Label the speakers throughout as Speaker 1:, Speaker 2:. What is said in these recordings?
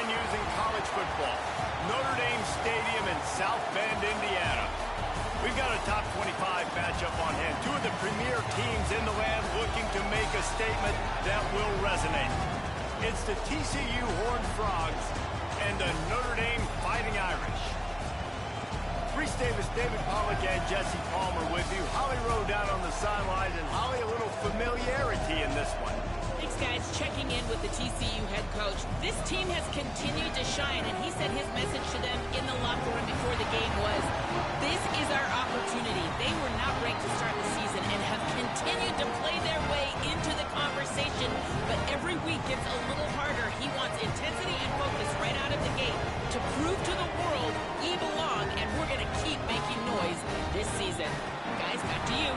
Speaker 1: venues in college football. Notre Dame Stadium in South Bend, Indiana. We've got a top 25 matchup on hand. Two of the premier teams in the land looking to make a statement that will resonate. It's the TCU Horned Frogs and the Notre Dame Fighting Irish. Reese Davis, David Pollack, and Jesse Palmer with you. Holly Rowe down on the sidelines, and Holly, a little familiarity in this one.
Speaker 2: Thanks, guys. Checking in with the TCU head coach. This team has continued to shine, and he said his message to them in the locker room before the game was, this is our opportunity. They were not ranked to start the season and have continued to play their way into the conversation, but every week gets a little harder. He wants intensity and focus right out of the gate to prove to the world we belong, and we're going to keep making noise this season. Guys, back to you.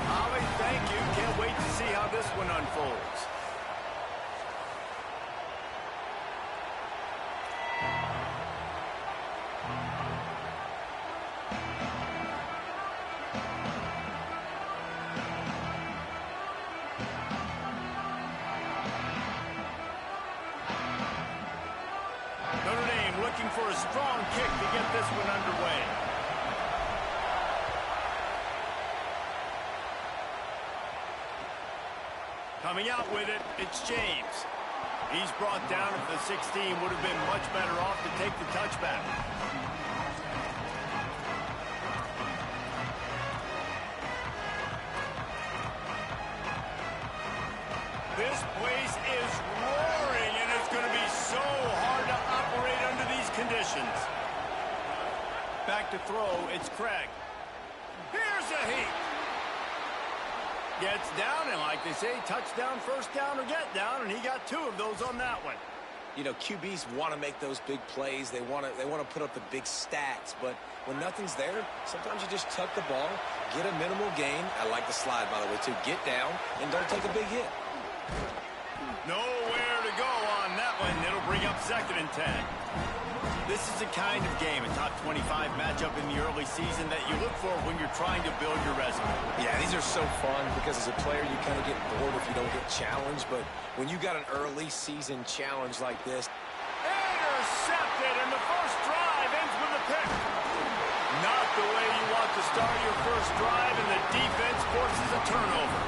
Speaker 1: Holly, thank you. Can't wait to see how this one unfolds. Notre Dame looking for a strong kick to get this one underway. Coming out with it, it's James. He's brought down at the 16, would have been much better off to take the touchback. This place is roaring, and it's going to be so hard to operate under these conditions. Back to throw, it's Craig. Here's a heat. Gets down, and like they say, touchdown, first down, or get down, and he got two of those on that one.
Speaker 3: You know, QBs want to make those big plays. They want to put up the big stats, but when nothing's there, sometimes you just tuck the ball, get a minimal gain. I like the slide, by the way, too. Get down and don't take a big hit.
Speaker 1: Nowhere to go on that one. It'll bring up 2nd and 10. This is the kind of game, a top 25 matchup in the early season that you look for when you're trying to build your resume.
Speaker 3: Yeah, these are so fun because as a player, you kind of get bored if you don't get challenged. But when you got an early season challenge like this.
Speaker 1: Intercepted, and the first drive ends with a pick. Not the way you want to start your first drive, and the defense forces a turnover.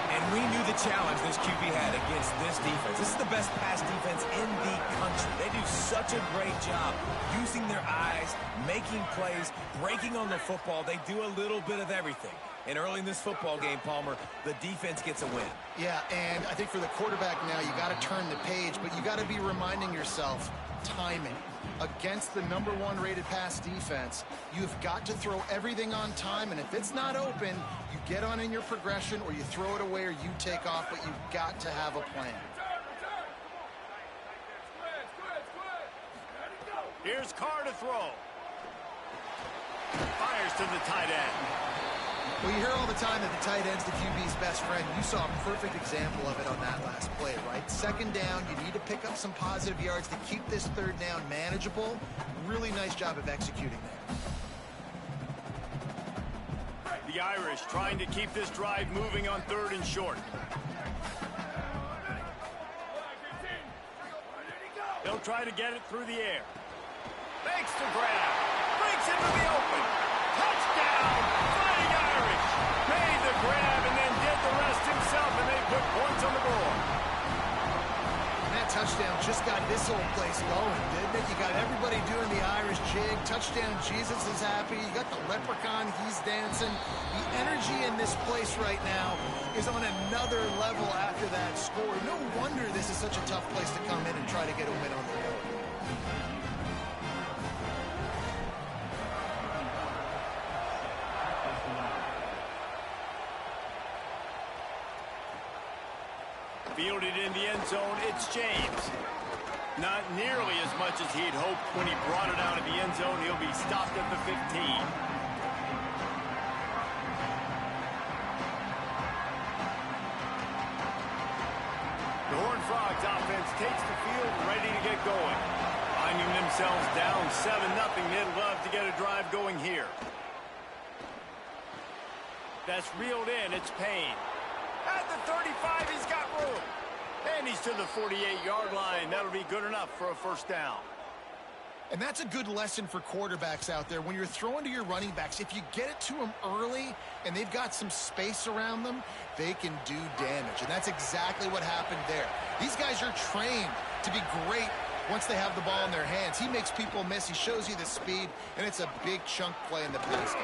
Speaker 4: And we knew the challenge this QB had against this defense. This is the best pass defense in the country. They do such a great job using their eyes, making plays, breaking on the football. They do a little bit of everything. And early in this football game, Palmer, the defense gets a win.
Speaker 5: Yeah, and I think for the quarterback now, you got to turn the page, but you got to be reminding yourself timing. Against the #1 rated pass defense, you've got to throw everything on time, and if it's not open, you get on in your progression or you throw it away or you take off, but you've got to have a plan.
Speaker 1: Here's Carr to throw. Fires to the tight end.
Speaker 5: Well, you hear all the time that the tight end's the QB's best friend. You saw a perfect example of it on that last play, right? 2nd down, you need to pick up some positive yards to keep this 3rd down manageable. Really nice job of executing there.
Speaker 1: The Irish trying to keep this drive moving on 3rd and short. They'll try to get it through the air. Makes the grab. Breaks into the open. Touchdown! Fighting Irish. Made the grab and then did the rest himself, and they put points on the board.
Speaker 5: And that touchdown just got this whole place going, didn't it? You got everybody doing the Irish jig. Touchdown, Jesus is happy. You got the leprechaun, he's dancing. The energy in this place right now is on another level after that score. No wonder this is such a tough place to come in and try to get a win on the road.
Speaker 1: Fielded in the end zone, it's James. Not nearly as much as he'd hoped when he brought it out of the end zone. He'll be stopped at the 15. The Horned Frogs offense takes the field, ready to get going. Finding themselves down 7-0, they'd love to get a drive going here. That's reeled in, it's Payne. At the 35, he's got room. And he's to the 48-yard line. That'll be good enough for a first down.
Speaker 5: And that's a good lesson for quarterbacks out there. When you're throwing to your running backs, if you get it to them early and they've got some space around them, they can do damage. And that's exactly what happened there. These guys are trained to be great once they have the ball in their hands. He makes people miss. He shows you the speed, and it's a big chunk play in the pass game.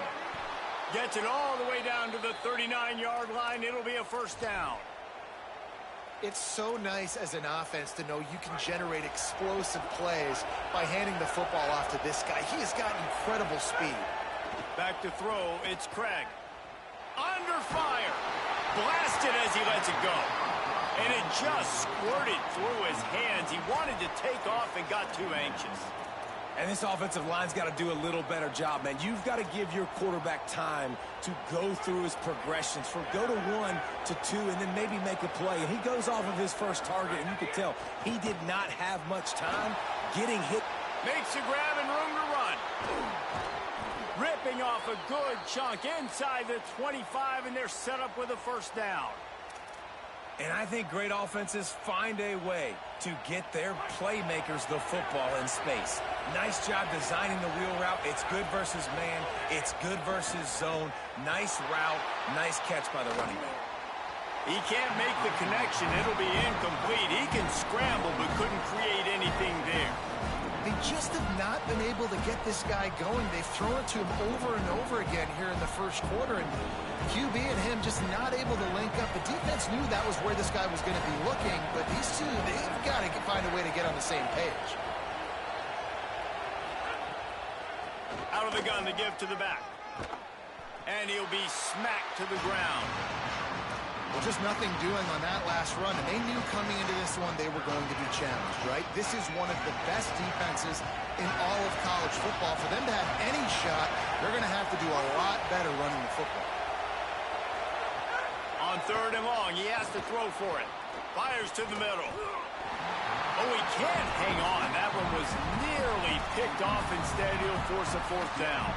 Speaker 1: Gets it all the way down to the 39-yard line. It'll be a first down.
Speaker 5: It's so nice as an offense to know you can generate explosive plays by handing the football off to this guy. He has got incredible speed.
Speaker 1: Back to throw, it's Craig. Under fire. Blasted as he lets it go. And it just squirted through his hands. He wanted to take off and got too anxious.
Speaker 4: And this offensive line's got to do a little better job, man. You've got to give your quarterback time to go through his progressions, from go to 1 to 2, and then maybe make a play. And he goes off of his first target, and you can tell he did not have much time getting hit.
Speaker 1: Makes a grab and room to run. Ripping off a good chunk inside the 25, and they're set up with a first down.
Speaker 4: And I think great offenses find a way to get their playmakers the football in space. Nice job designing the wheel route. It's good versus man. It's good versus zone. Nice route. Nice catch by the running back.
Speaker 1: He can't make the connection. It'll be incomplete. He can scramble but couldn't create anything there.
Speaker 5: They just have not been able to get this guy going. They've thrown it to him over and over again here in the first quarter, and QB and him just not able to link up. The defense knew that was where this guy was going to be looking, but these two, they've got to find a way to get on the same page.
Speaker 1: Out of the gun, the give to the back. And he'll be smacked to the ground.
Speaker 5: Well, just nothing doing on that last run, and they knew coming into this one they were going to be challenged, right? This is one of the best defenses in all of college football. For them to have any shot, they're going to have to do a lot better running the football.
Speaker 1: On third and long, he has to throw for it. Fires to the middle. Oh, he can't hang on. That one was nearly picked off. Instead, he'll force a fourth down.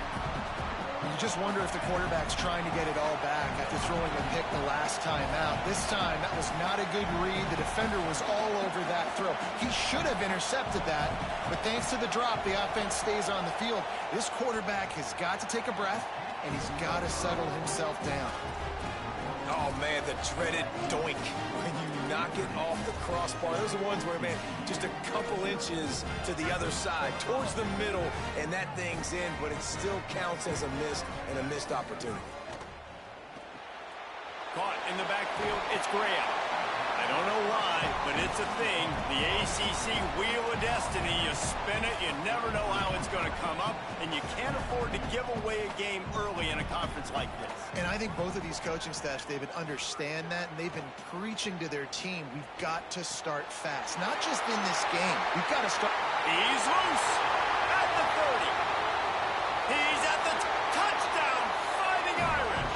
Speaker 5: You just wonder if the quarterback's trying to get it all back after throwing a pick the last time out. This time, that was not a good read. The defender was all over that throw. He should have intercepted that, but thanks to the drop, the offense stays on the field. This quarterback has got to take a breath, and he's got to settle himself down.
Speaker 4: Oh, man, the dreaded doink when you knock it off the crossbar. Those are ones where, man, just a couple inches to the other side, towards the middle, and that thing's in, but it still counts as a miss and a missed opportunity.
Speaker 1: Caught in the backfield, it's Graham. I don't know why, but it's a thing. The ACC Wheel of Destiny, you spin it, you never know how it's going to come up, and you can't afford to give away a game early in a conference like this.
Speaker 5: And I think both of these coaching staffs, David, understand that, and they've been preaching to their team, we've got to start fast. Not just in this game. We've got to start.
Speaker 1: He's loose at the 30. He's at the touchdown, Fighting Irish.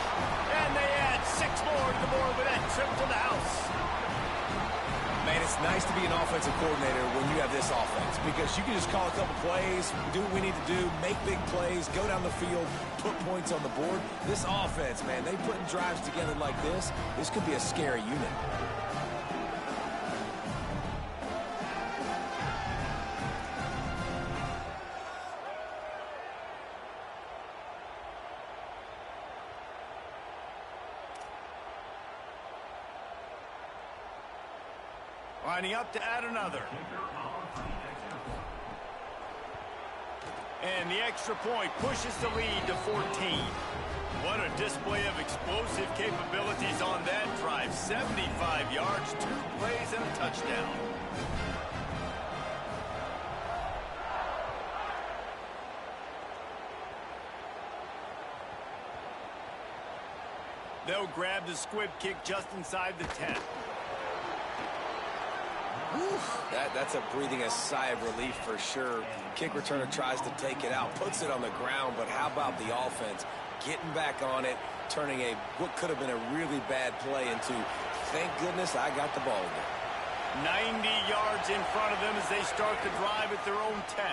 Speaker 1: And they add 6 more to the board with that trip to the house.
Speaker 4: Man, it's nice to be an offensive coordinator when you have this offense, because you can just call a couple plays, do what we need to do, make big plays, go down the field, put points on the board. This offense, man, they putting drives together like this could be a scary unit.
Speaker 1: Lining up to add another. And the extra point pushes the lead to 14. What a display of explosive capabilities on that drive. 75 yards, 2 plays, and a touchdown. They'll grab the squib kick just inside the 10.
Speaker 3: That's a breathing a sigh of relief for sure. Kick returner tries to take it out, puts it on the ground, but how about the offense getting back on it, turning what could have been a really bad play into, thank goodness I got the ball again.
Speaker 1: 90 yards in front of them as they start the drive at their own 10.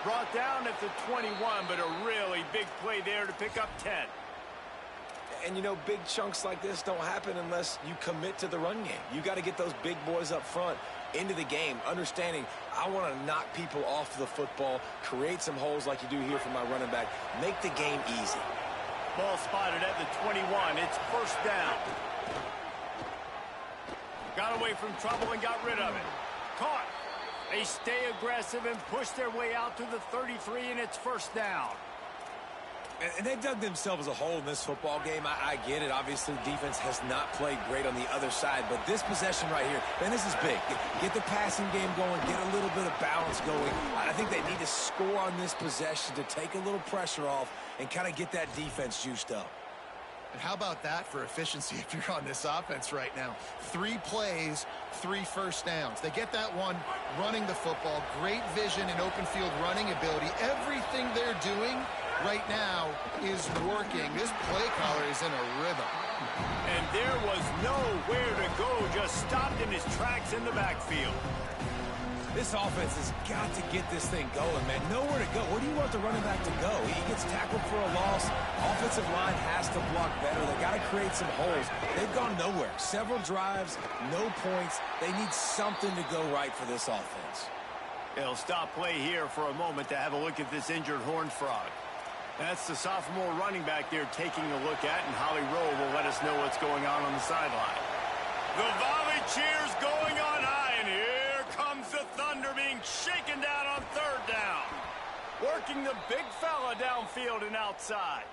Speaker 1: Brought down at the 21, but a really big play there to pick up 10.
Speaker 3: And, you know, big chunks like this don't happen unless you commit to the run game. You got to get those big boys up front into the game, understanding I want to knock people off the football, create some holes like you do here for my running back, make the game easy.
Speaker 1: Ball spotted at the 21. It's first down. Got away from trouble and got rid of it. Caught. They stay aggressive and push their way out to the 33, and it's first down.
Speaker 3: And they dug themselves a hole in this football game. I get it. Obviously, defense has not played great on the other side. But this possession right here, man, this is big. Get the passing game going. Get a little bit of balance going. I think they need to score on this possession to take a little pressure off and kind of get that defense juiced up.
Speaker 5: And how about that for efficiency if you're on this offense right now? 3 plays, 3 first downs. They get that one running the football. Great vision and open field running ability. Everything they're doing right now is working. This play caller is in a rhythm.
Speaker 1: And there was nowhere to go, just stopped in his tracks in the backfield.
Speaker 3: This offense has got to get this thing going, man. Nowhere to go. Where do you want the running back to go? He gets tackled for a loss. Offensive line has to block better. They got to create some holes. They've gone nowhere. Several drives, no points. They need something to go right for this offense.
Speaker 1: They'll stop play here for a moment to have a look at this injured Horned Frog. That's the sophomore running back there taking a look at, and Holly Rowe will let us know what's going on the sideline. The volley cheers going on high, and here comes the Thunder being shaken down on third down. Working the big fella downfield and outside.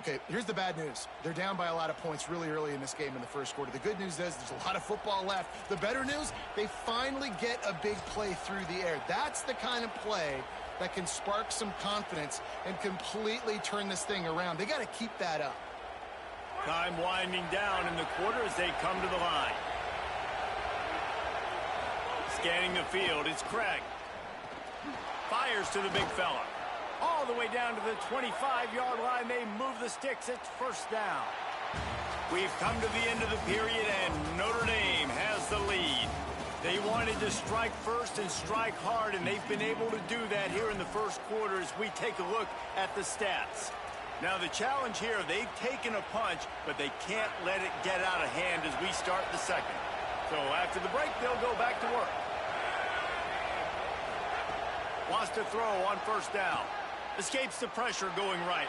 Speaker 5: Okay, here's the bad news. They're down by a lot of points really early in this game in the first quarter. The good news is there's a lot of football left. The better news, they finally get a big play through the air. That's the kind of play that can spark some confidence and completely turn this thing around. They got to keep that up.
Speaker 1: Time winding down in the quarter as they come to the line. Scanning the field, it's Craig. Fires to the big fella. All the way down to the 25-yard line. They move the sticks. It's first down. We've come to the end of the period, and Notre Dame has the lead. They wanted to strike first and strike hard, and they've been able to do that here in the first quarter as we take a look at the stats. Now, the challenge here, they've taken a punch, but they can't let it get out of hand as we start the second. So after the break, they'll go back to work. Wants to throw on first down. Escapes the pressure going right.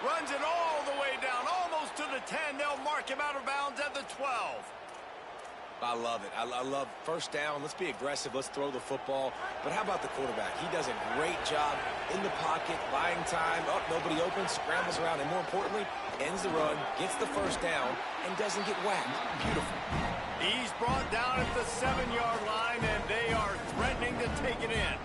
Speaker 1: Runs it all the way down, almost to the 10. They'll mark him out of bounds at the 12.
Speaker 3: I love it. I love first down. Let's be aggressive. Let's throw the football. But how about the quarterback? He does a great job in the pocket, buying time. Up, nobody open, scrambles around, and more importantly, ends the run, gets the first down, and doesn't get whacked. Beautiful.
Speaker 1: He's brought down at the 7-yard line, and they are threatening to take it in.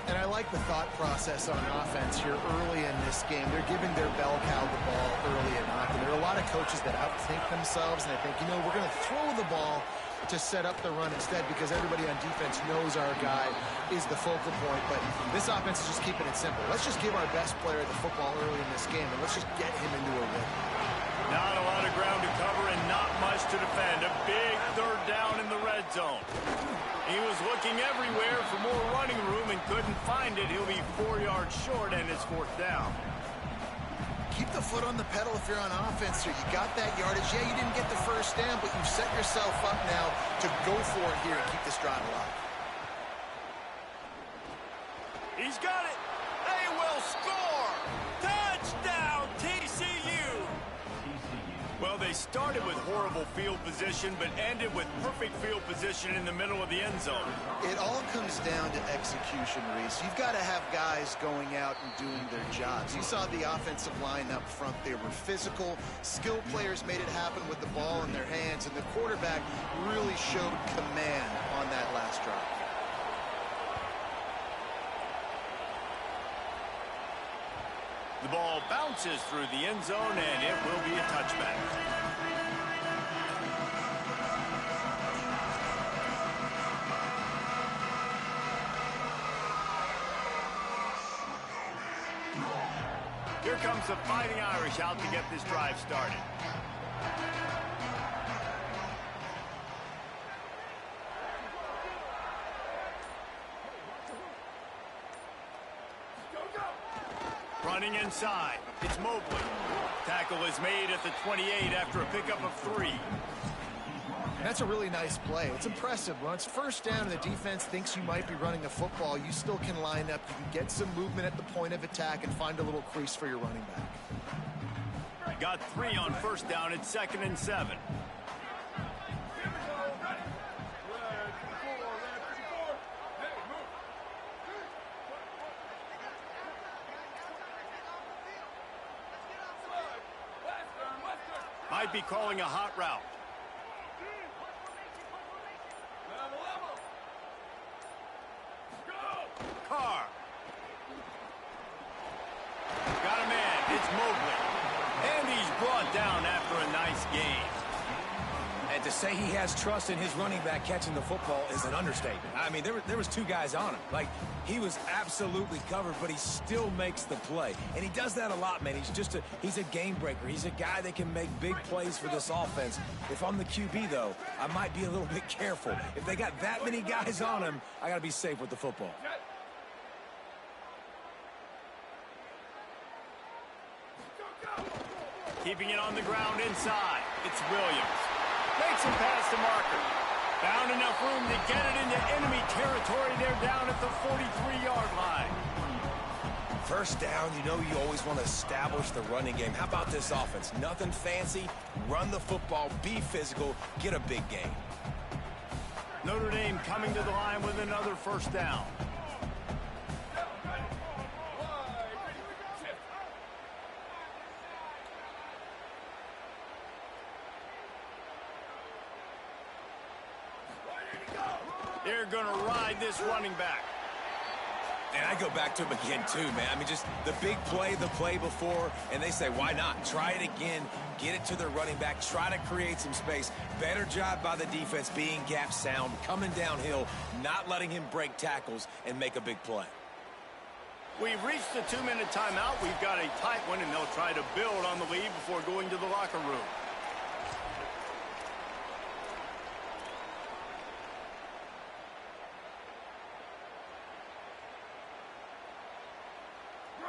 Speaker 5: And I like the thought process on offense here early in this game. They're giving their bell cow the ball early and often. There are a lot of coaches that outthink themselves, and I think, you know, we're going to throw the ball to set up the run instead because everybody on defense knows our guy is the focal point. But this offense is just keeping it simple. Let's just give our best player the football early in this game, and let's just get him into a rhythm.
Speaker 1: Not a lot of ground to cover and not much to defend. A big third down in the red zone. He was looking everywhere for more running room and couldn't find it. He'll be 4 yards short, and it's fourth down.
Speaker 5: Keep the foot on the pedal if you're on offense here. You got that yardage. Yeah, you didn't get the first down, but you've set yourself up now to go for it here and keep this drive alive.
Speaker 1: He's got it. They will score. Touchdown, TCU. Well, they started with horrible field position, but ended with perfect field position in the middle of the end zone.
Speaker 5: It all comes down to execution, Reese. You've got to have guys going out and doing their jobs. You saw the offensive line up front. They were physical. Skilled players made it happen with the ball in their hands, and the quarterback really showed command on that last drive.
Speaker 1: The ball bounces through the end zone, and it will be a touchback. Here comes the Fighting Irish out to get this drive started. Running inside, it's Mobley. Tackle is made at the 28 after a pickup of 3.
Speaker 5: That's a really nice play. It's impressive. When it's first down and the defense thinks you might be running the football, you still can line up. You can get some movement at the point of attack and find a little crease for your running back.
Speaker 1: Got 3 on first down. It's 2nd and 7. Might be calling a hot route. Carr. Got a man. It's Mobley. And he's brought down after a nice game.
Speaker 4: And to say he has trust in his running back catching the football is an understatement. I mean, there was 2 guys on him. Like, he was absolutely covered, but he still makes the play. And he does that a lot, man. He's a game breaker. He's a guy that can make big plays for this offense. If I'm the QB, though, I might be a little bit careful. If they got that many guys on him, I got to be safe with the football.
Speaker 1: Keeping it on the ground inside. It's Williams. Makes him pass the marker. Found enough room to get it into enemy territory. They're down at the 43-yard line.
Speaker 4: First down, you know you always want to establish the running game. How about this offense? Nothing fancy. Run the football, be physical, get a big gain.
Speaker 1: Notre Dame coming to the line with another first down. They're going to ride this running back.
Speaker 4: And I go back to him again, too, man. I mean, just the big play, the play before, and they say, why not? Try it again, get it to their running back, try to create some space. Better job by the defense being gap sound, coming downhill, not letting him break tackles and make a big play.
Speaker 1: We've reached the 2-minute timeout. We've got a tight one, and they'll try to build on the lead before going to the locker room.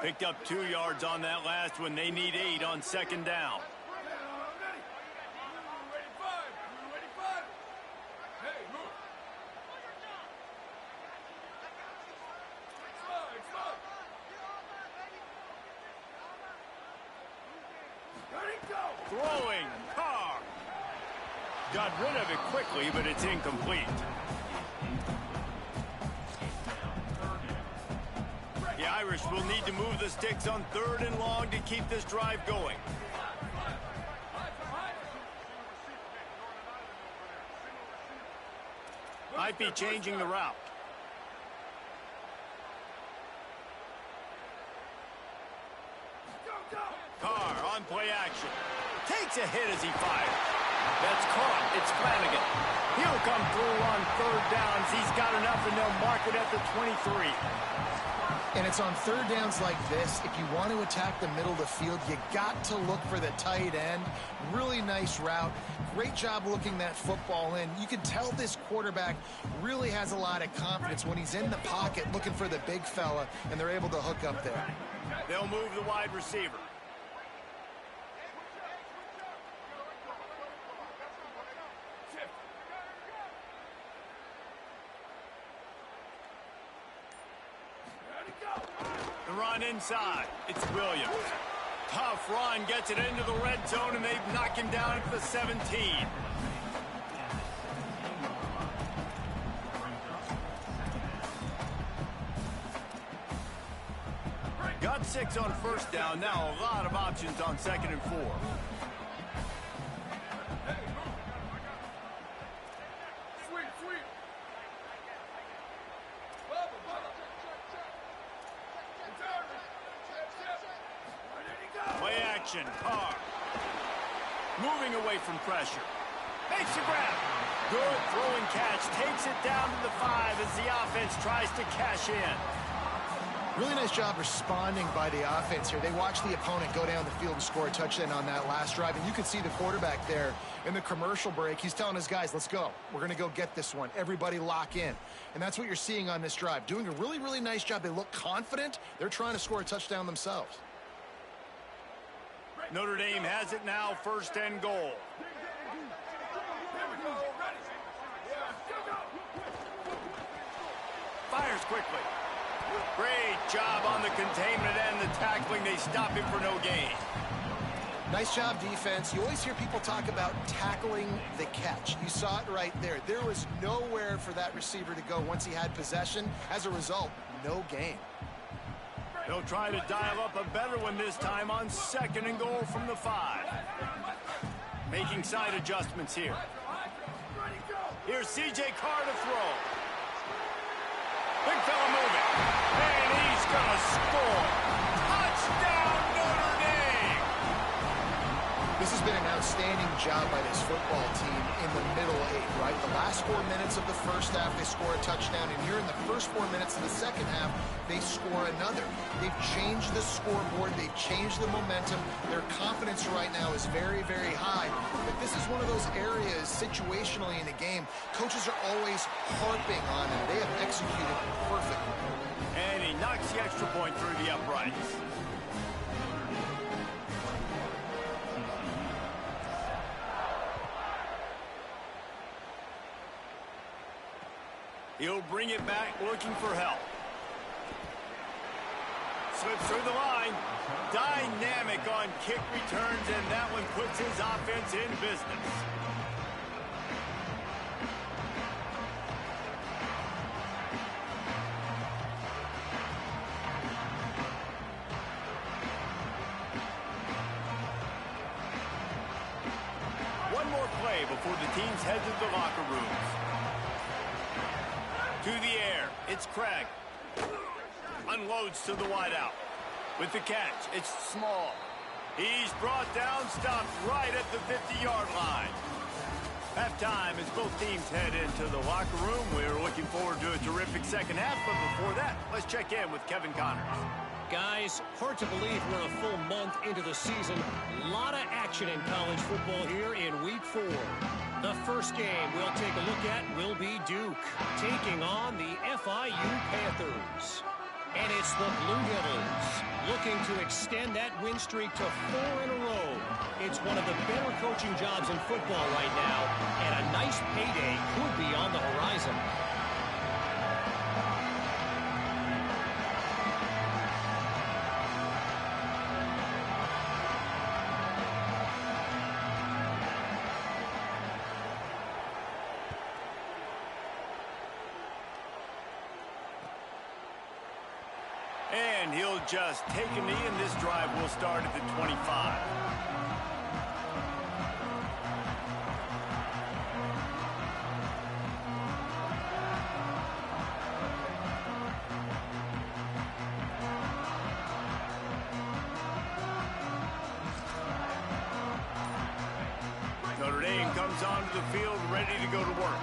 Speaker 1: Picked up 2 yards on that last one. They need 8 on second down. Throwing. Carr. Got rid of it quickly, but it's incomplete. The Irish will need to move the sticks on 3rd and long to keep this drive going. Might be changing the route. Carr on play action. Takes a hit as he fires. That's caught. It's Flanagan. He'll come through on 3rd downs. He's got enough, and they'll mark it at the 23.
Speaker 5: And it's on 3rd downs like this. If you want to attack the middle of the field, you got to look for the tight end. Really nice route. Great job looking that football in. You can tell this quarterback really has a lot of confidence when he's in the pocket looking for the big fella, and they're able to hook up there.
Speaker 1: They'll move the wide receiver. The run inside. It's Williams. Tough run, gets it into the red zone, and they knock him down at the 17. Got 6 on first down. Now a lot of options on 2nd and 4. Play action. Carr. Moving away from pressure. Makes the grab. Good throwing catch. Takes it down to the 5 as the offense tries to cash in.
Speaker 5: Really nice job responding by the offense here. They watched the opponent go down the field and score a touchdown on that last drive, and you could see the quarterback there in the commercial break. He's telling his guys, let's go. We're going to go get this one. Everybody lock in. And that's what you're seeing on this drive. Doing a really, really nice job. They look confident. They're trying to score a touchdown themselves.
Speaker 1: Notre Dame has it now, 1st and goal. Fires quickly. Great job on the containment and the tackling. They stop him for no gain.
Speaker 5: Nice job, defense. You always hear people talk about tackling the catch. You saw it right there. There was nowhere for that receiver to go once he had possession. As a result, no gain.
Speaker 1: They'll try to dial up a better one this time on 2nd and goal from the 5. Making side adjustments here. Here's C.J. Carr to throw. Big fella moving. And he's going to score. Touchdown, Notre Dame!
Speaker 5: This has been an outstanding job by this football team in the middle 8, right? The last 4 minutes of the first half, they score a touchdown. And here in the first 4 minutes of the second half, they score another. They've changed the scoreboard. They've changed the momentum. Their confidence right now is very, very high. But this is one of those areas situationally in a game coaches are always harping on, and they have executed perfectly.
Speaker 1: And he knocks the extra point through the uprights. He'll bring it back looking for help. Slips through the line. Dynamic on kick returns, and that one puts his offense in business. One more play before the teams head to the locker rooms. To the air, it's Craig. Unloads to the wideout. With the catch, it's Small. He's brought down, stopped right at the 50-yard line. Halftime as both teams head into the locker room. We're looking forward to a terrific second half, but before that, let's check in with Kevin Connors.
Speaker 6: Guys, hard to believe we're a full month into the season. A lot of action in college football here in Week 4. The first game we'll take a look at will be Duke, taking on the FIU Panthers. And it's the Blue Devils looking to extend that win streak to 4 in a row. It's one of the better coaching jobs in football right now, and a nice payday could be on the horizon.
Speaker 1: And he'll just take a knee, and this drive will start at the 25. Notre Dame comes onto the field ready to go to work.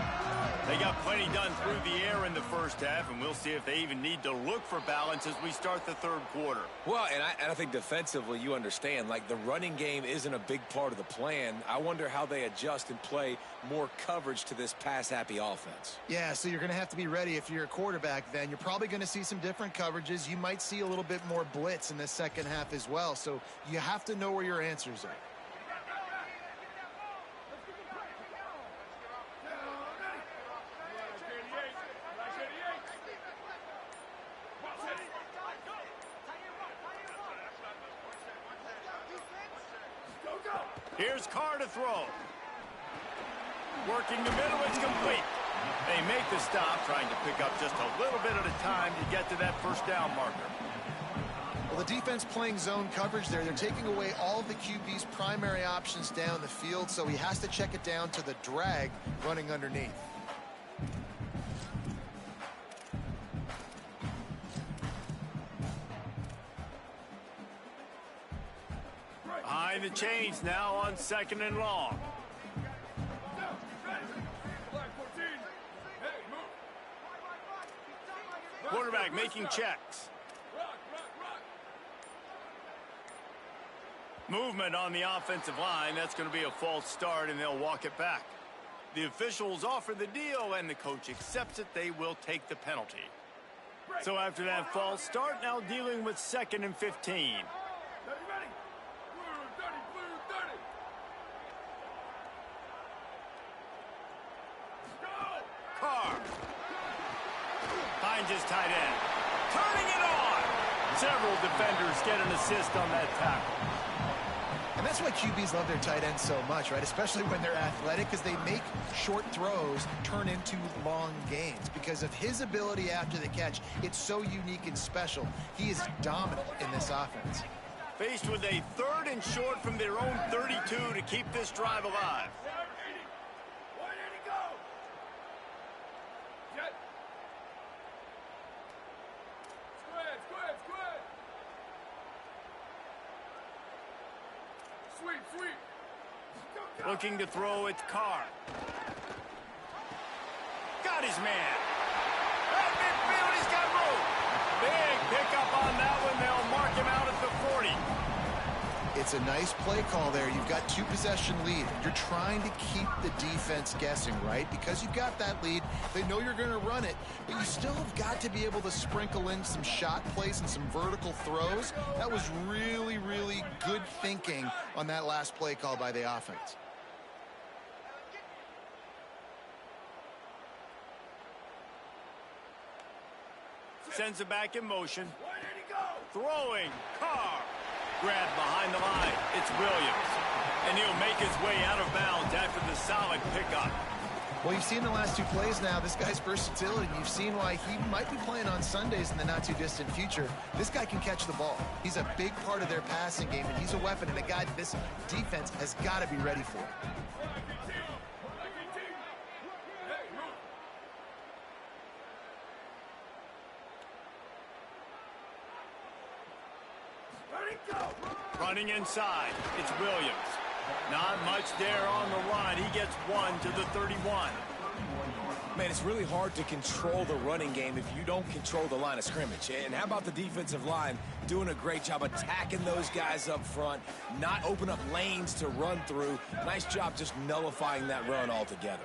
Speaker 1: They got plenty done through the air in the first half, and we'll see if they even need to look for balance as we start the third quarter.
Speaker 3: Well, and I think defensively, you understand, like the running game isn't a big part of the plan. I wonder how they adjust and play more coverage to this pass-happy offense.
Speaker 5: Yeah, so you're going to have to be ready if you're a quarterback then. You're probably going to see some different coverages. You might see a little bit more blitz in the second half as well, so you have to know where your answers are.
Speaker 1: Here's Carr to throw. Working the middle, it's complete. They make the stop, trying to pick up just a little bit at a time to get to that first down marker.
Speaker 5: Well, the defense playing zone coverage there. They're taking away all of the QB's primary options down the field, so he has to check it down to the drag running underneath.
Speaker 1: Behind the chains now on 2nd and long. Quarterback making checks. Movement on the offensive line. That's going to be a false start, and they'll walk it back. The officials offer the deal, and the coach accepts it. They will take the penalty. So after that false start, now dealing with 2nd and 15. finds his tight end. Turning it on. Several defenders get an assist on that tackle.
Speaker 5: And that's why QBs love their tight ends so much, right? Especially when they're athletic, because they make short throws turn into long gains. Because of his ability after the catch, it's so unique and special. He is dominant in this offense.
Speaker 1: Faced with a 3rd and short from their own 32 to keep this drive alive. Looking to throw, it's Carr. Got his man. At midfield, he's got room. Big pickup on that one. They'll mark him out at the 40.
Speaker 5: It's a nice play call there. You've got 2-possession lead. You're trying to keep the defense guessing, right? Because you've got that lead, they know you're going to run it, but you still have got to be able to sprinkle in some shot plays and some vertical throws. That was really, really good thinking on that last play call by the offense.
Speaker 1: Sends it back in motion. Throwing. Carr. Grabbed behind the line. It's Williams. And he'll make his way out of bounds after the solid pickup.
Speaker 5: Well, you've seen the last 2 plays now, this guy's versatility. You've seen why he might be playing on Sundays in the not-too-distant future. This guy can catch the ball. He's a big part of their passing game, and he's a weapon and a guy that this defense has got to be ready for.
Speaker 1: Running inside, it's Williams. Not much there on the run. He gets 1 to the 31.
Speaker 4: Man, it's really hard to control the running game if you don't control the line of scrimmage. And how about the defensive line doing a great job attacking those guys up front, not open up lanes to run through. Nice job just nullifying that run altogether.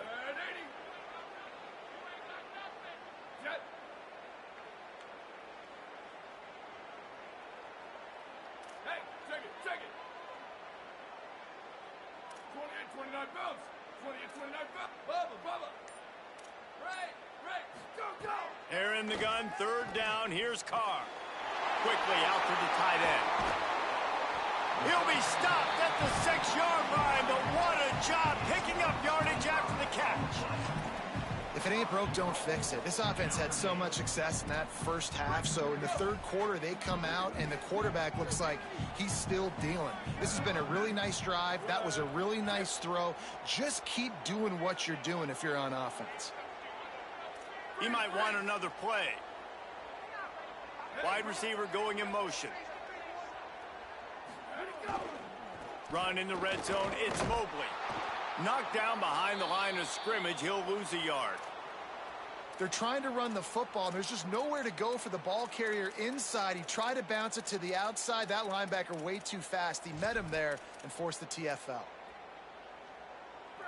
Speaker 1: They're in the gun, 3rd down. Here's Carr. Quickly out to the tight end. He'll be stopped at the 6-yard line, but what a job picking up yardage after the catch.
Speaker 5: If it ain't broke, don't fix it. This offense had so much success in that first half, so in the 3rd quarter, they come out, and the quarterback looks like he's still dealing. This has been a really nice drive. That was a really nice throw. Just keep doing what you're doing if you're on offense.
Speaker 1: He might want another play. Wide receiver going in motion. Run in the red zone. It's Mobley. Knocked down behind the line of scrimmage. He'll lose a yard.
Speaker 5: They're trying to run the football. There's just nowhere to go for the ball carrier inside. He tried to bounce it to the outside. That linebacker way too fast. He met him there and forced the TFL.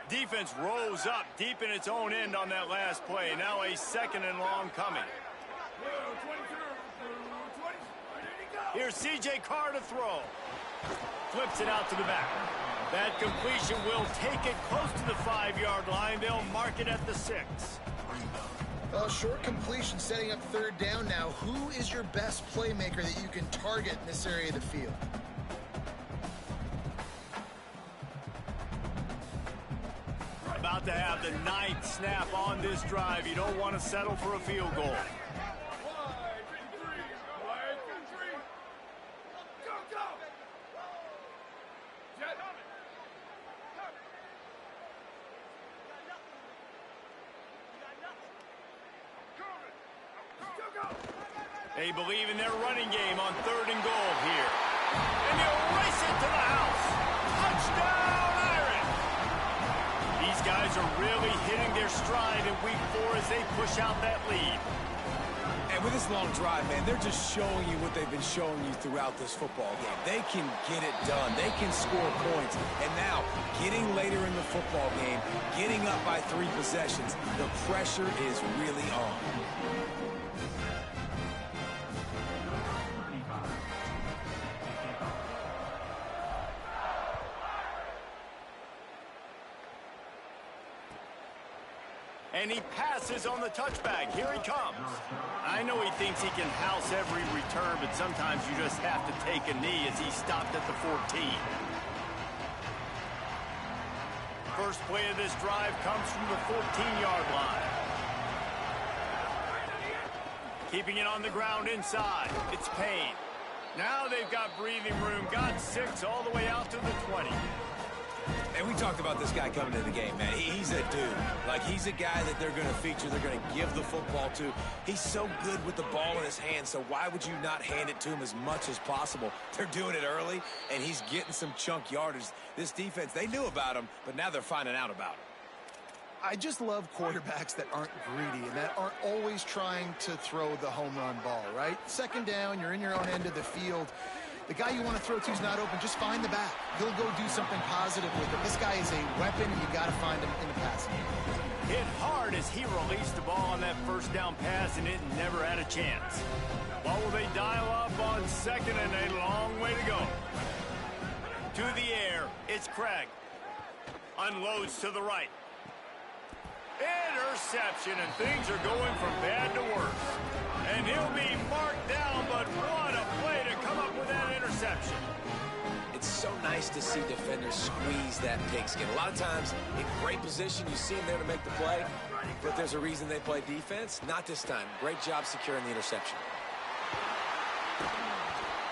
Speaker 1: Defense rose up deep in its own end on that last play. Now a 2nd and long coming. Here's C.J. Carr to throw. Flips it out to the back. That completion will take it close to the 5-yard line. They'll mark it at the 6.
Speaker 5: Short completion setting up 3rd down now. Who is your best playmaker that you can target in this area of the field?
Speaker 1: About to have the 9th snap on this drive. You don't want to settle for a field goal. They believe in their running game on 3rd and goal here. And they'll race it to the house. Touchdown, Irish! These guys are really hitting their stride in week 4 as they push out that lead.
Speaker 4: And with this long drive, man, they're just showing you what they've been showing you throughout this football game. They can get it done. They can score points. And now, getting later in the football game, getting up by 3 possessions, the pressure is really on.
Speaker 1: And he passes on the touchback. Here he comes. I know he thinks he can house every return, but sometimes you just have to take a knee as he stopped at the 14. First play of this drive comes from the 14-yard line. Keeping it on the ground inside. It's Payne. Now they've got breathing room. Got 6 all the way out to the 20.
Speaker 4: And we talked about this guy coming to the game, man. He's a dude. Like, he's a guy that they're going to feature, they're going to give the football to. He's so good with the ball in his hand, so why would you not hand it to him as much as possible? They're doing it early, and he's getting some chunk yardage. This defense, they knew about him, but now they're finding out about him.
Speaker 5: I just love quarterbacks that aren't greedy and that aren't always trying to throw the home run ball, right? Second down, you're in your own end of the field. The guy you want to throw to is not open. Just find the back. He'll go do something positive with it. This guy is a weapon. You got to find him in the passing game.
Speaker 1: Hit hard as he released the ball on that first down pass, and it never had a chance. What will they dial up on second, and a long way to go? To the air, it's Craig. Unloads to the right. Interception, and things are going from bad to worse. And he'll be marked down, but what a play to come up with that interception.
Speaker 3: It's so nice to see defenders squeeze that pigskin. A lot of times, in great position, you see them there to make the play, but there's a reason they play defense. Not this time. Great job securing the interception.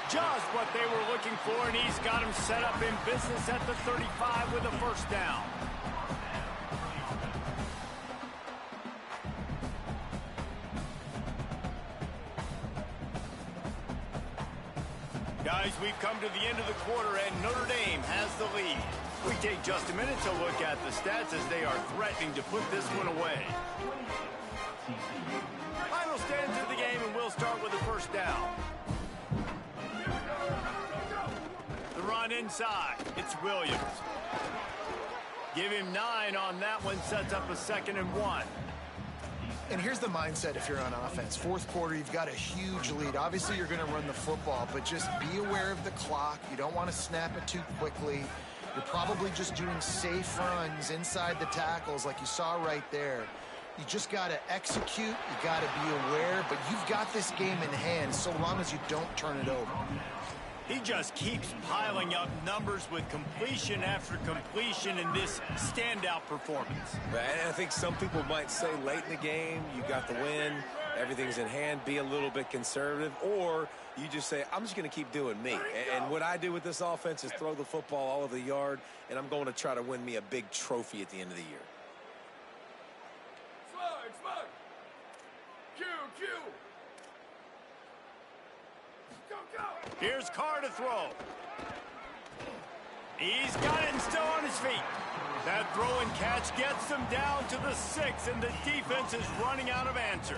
Speaker 1: Just what they were looking for, and he's got him set up in business at the 35 with a first down. Guys, we've come to the end of the quarter, and Notre Dame has the lead. We take just a minute to look at the stats as they are threatening to put this one away. Final stands of the game, and we'll start with the first down. The run inside. It's Williams. Give him 9 on that one. Sets up a 2nd and 1.
Speaker 5: And here's the mindset if you're on offense. Fourth quarter, you've got a huge lead. Obviously, you're going to run the football, but just be aware of the clock. You don't want to snap it too quickly. You're probably just doing safe runs inside the tackles like you saw right there. You just got to execute. You got to be aware, but you've got this game in hand so long as you don't turn it over.
Speaker 1: He just keeps piling up numbers with completion after completion in this standout performance.
Speaker 4: And I think some people might say late in the game, you got the win, everything's in hand, be a little bit conservative, or you just say, I'm just going to keep doing me. And what I do with this offense is throw the football all over the yard, and I'm going to try to win me a big trophy at the end of the year.
Speaker 7: Slide. Q. Go.
Speaker 1: Here's Carr to throw. He's got it and still on his feet. That throw and catch gets them down to the 6, and the defense is running out of answers.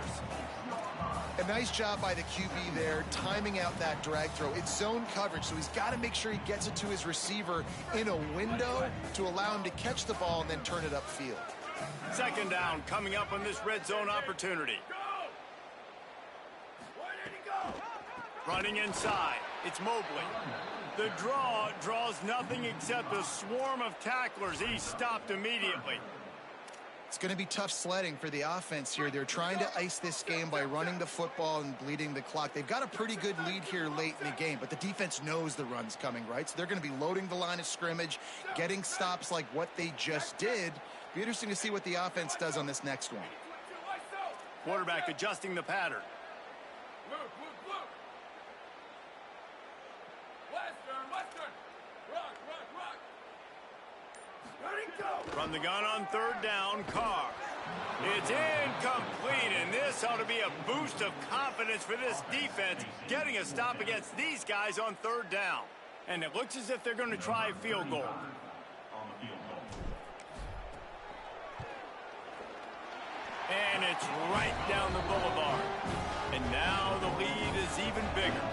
Speaker 5: A nice job by the QB there, timing out that drag throw. It's zone coverage, so he's got to make sure he gets it to his receiver in a window to allow him to catch the ball and then turn it upfield.
Speaker 1: 2nd down coming up on this red zone opportunity. Running inside, it's Mobley. The draw draws nothing except a swarm of tacklers. He's stopped immediately.
Speaker 5: It's going to be tough sledding for the offense here. They're trying to ice this game by running the football and bleeding the clock. They've got a pretty good lead here late in the game, but the defense knows the run's coming, right? So they're going to be loading the line of scrimmage, getting stops like what they just did. Be interesting to see what the offense does on this next one.
Speaker 1: Quarterback adjusting the pattern.
Speaker 7: Western. Rock.
Speaker 1: From the gun on 3rd down, Carr. It's incomplete, and this ought to be a boost of confidence for this defense, getting a stop against these guys on 3rd down. And it looks as if they're going to try a field goal. And it's right down the boulevard. And now the lead is even bigger.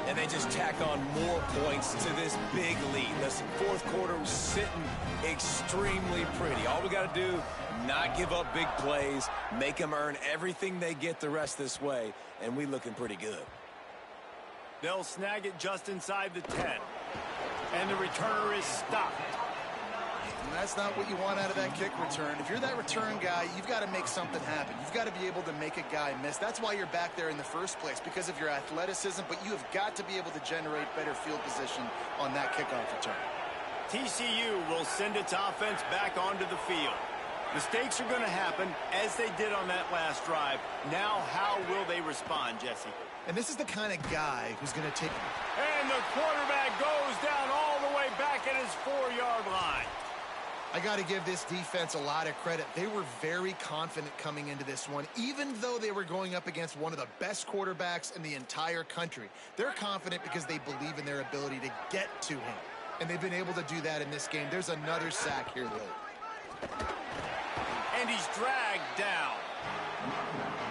Speaker 4: And they just tack on more points to this big lead. Listen, 4th quarter was sitting extremely pretty. All we got to do, not give up big plays, make them earn everything they get the rest this way, and we looking pretty good.
Speaker 1: They'll snag it just inside the 10. And the returner is stopped.
Speaker 5: And that's not what you want out of that kick return. If you're that return guy, you've got to make something happen. You've got to be able to make a guy miss. That's why you're back there in the first place, because of your athleticism, but you have got to be able to generate better field position on that kickoff return.
Speaker 1: TCU will send its offense back onto the field. Mistakes are going to happen, as they did on that last drive. Now, how will they respond, Jesse?
Speaker 5: And this is the kind of guy who's going to take...
Speaker 1: And the quarterback goes down all the way back at his 4-yard line.
Speaker 5: I got to give this defense a lot of credit. They were very confident coming into this one, even though they were going up against one of the best quarterbacks in the entire country. They're confident because they believe in their ability to get to him. And they've been able to do that in this game. There's another sack here late.
Speaker 1: And he's dragged down.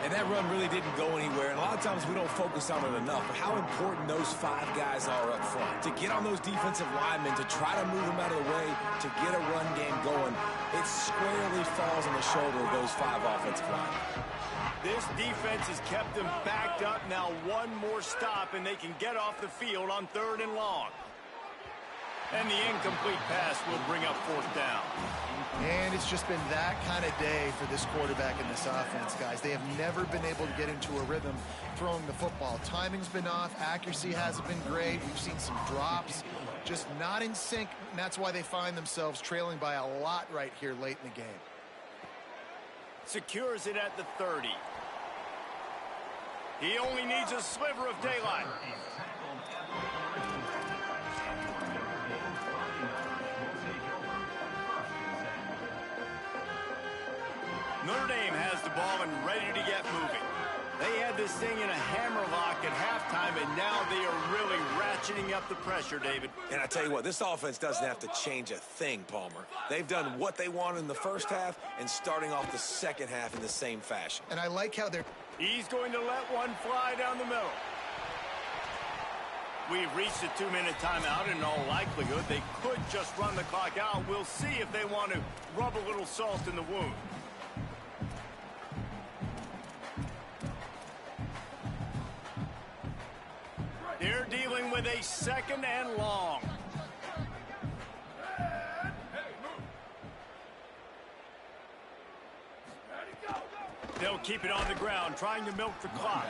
Speaker 4: And that run really didn't go anywhere. And a lot of times we don't focus on it enough. But how important those 5 guys are up front. To get on those defensive linemen, to try to move them out of the way, to get a run game going, it squarely falls on the shoulder of those 5 offensive linemen.
Speaker 1: This defense has kept them backed up. Now one more stop, and they can get off the field on 3rd and long. And the incomplete pass will bring up 4th down.
Speaker 5: And it's just been that kind of day for this quarterback and this offense, guys. They have never been able to get into a rhythm throwing the football. Timing's been off. Accuracy hasn't been great. We've seen some drops, just not in sync. And that's why they find themselves trailing by a lot right here late in the game.
Speaker 1: Secures it at the 30. He only needs a sliver of daylight. Notre Dame has the ball and ready to get moving. They had this thing in a hammerlock at halftime, and now they are really ratcheting up the pressure, David.
Speaker 3: And I tell you what, this offense doesn't have to change a thing, Palmer. They've done what they wanted in the first half and starting off the second half in the same fashion.
Speaker 5: And I like how they're...
Speaker 1: He's going to let one fly down the middle. We've reached a 2-minute timeout. In all likelihood, they could just run the clock out. We'll see if they want to rub a little salt in the wound. They're dealing with a 2nd and long. They'll keep it on the ground, trying to milk the clock.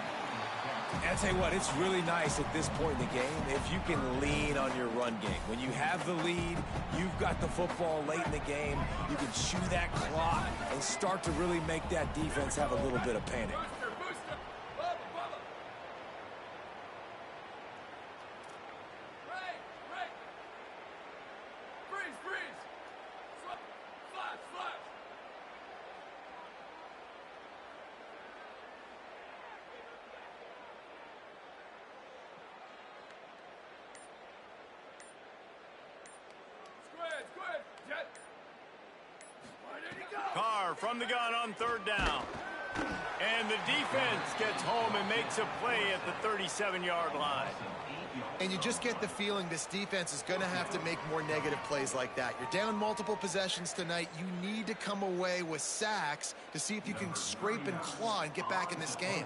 Speaker 4: And I tell you what, it's really nice at this point in the game if you can lean on your run game. When you have the lead, you've got the football late in the game, you can chew that clock and start to really make that defense have a little bit of panic.
Speaker 1: Carr from the gun on 3rd down. And the defense gets home and makes a play at the 37-yard line.
Speaker 5: And you just get the feeling this defense is going to have to make more negative plays like that. You're down multiple possessions tonight. You need to come away with sacks to see if you can scrape and claw and get back in this game.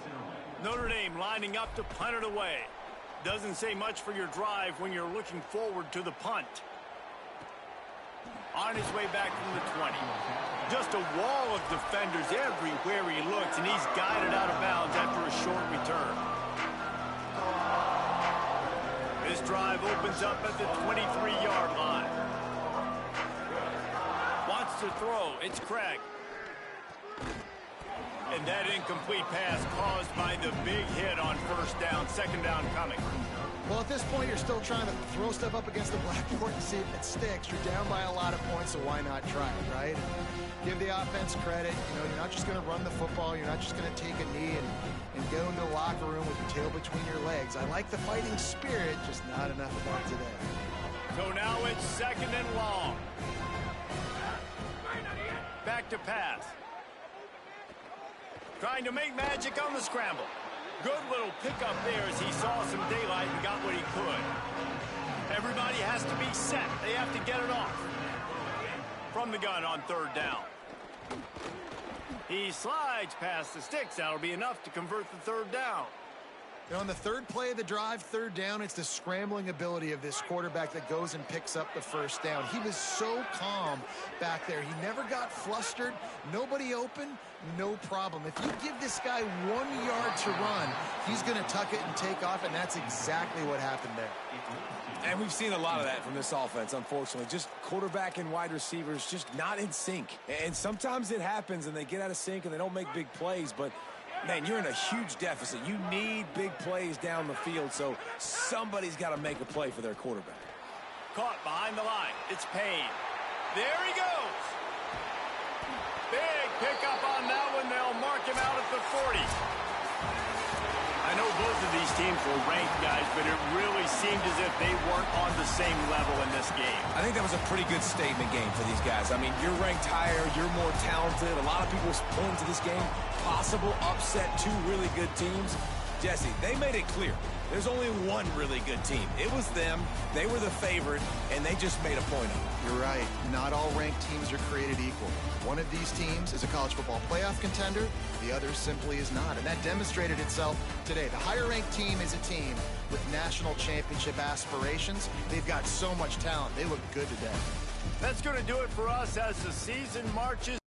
Speaker 1: Notre Dame lining up to punt it away. Doesn't say much for your drive when you're looking forward to the punt. On his way back from the 20. Just a wall of defenders everywhere he looks, and he's guided out of bounds after a short return. This drive opens up at the 23-yard line. Wants to throw. It's Craig. And that incomplete pass caused by the big hit on 1st down. 2nd down coming.
Speaker 5: Well, at this point, you're still trying to throw stuff up against the blackboard and see if it sticks. You're down by a lot of points, so why not try it, right? Give the offense credit. You know, you're not just going to run the football. You're not just going to take a knee and go into the locker room with your tail between your legs. I like the fighting spirit, just not enough of that today.
Speaker 1: So now it's 2nd and long. Back to pass. Trying to make magic on the scramble. Good little pickup there as he saw some daylight and got what he could. Everybody has to be set. They have to get it off. From the gun on 3rd down. He slides past the sticks. That'll be enough to convert the 3rd down.
Speaker 5: And on the third play of the drive, third down, it's the scrambling ability of this quarterback that goes and picks up the first down. He was so calm back there. He never got flustered. Nobody open, no problem. If you give this guy 1 yard to run, he's going to tuck it and take off, and that's exactly what happened there.
Speaker 4: And we've seen a lot of that from this offense, unfortunately. Just quarterback and wide receivers just not in sync. And sometimes it happens, and they get out of sync, and they don't make big plays, but man, you're in a huge deficit. You need big plays down the field, so somebody's got to make a play for their quarterback.
Speaker 1: Caught behind the line. It's Payne. There he goes. Big pickup on that one. They'll mark him out at the 40. I know both of these teams were ranked, guys, but it really seemed as if they weren't on the same level in this game.
Speaker 4: I think that was a pretty good statement game for these guys. I mean, you're ranked higher, you're more talented. A lot of people point to this game, possible upset, two really good teams. Jesse, they made it clear. There's only one really good team. It was them. They were the favorite, and they just made a point of it.
Speaker 5: You're right. Not all ranked teams are created equal. One of these teams is a college football playoff contender. The other simply is not. And that demonstrated itself today. The higher-ranked team is a team with national championship aspirations. They've got so much talent. They look good today.
Speaker 1: That's going to do it for us as the season marches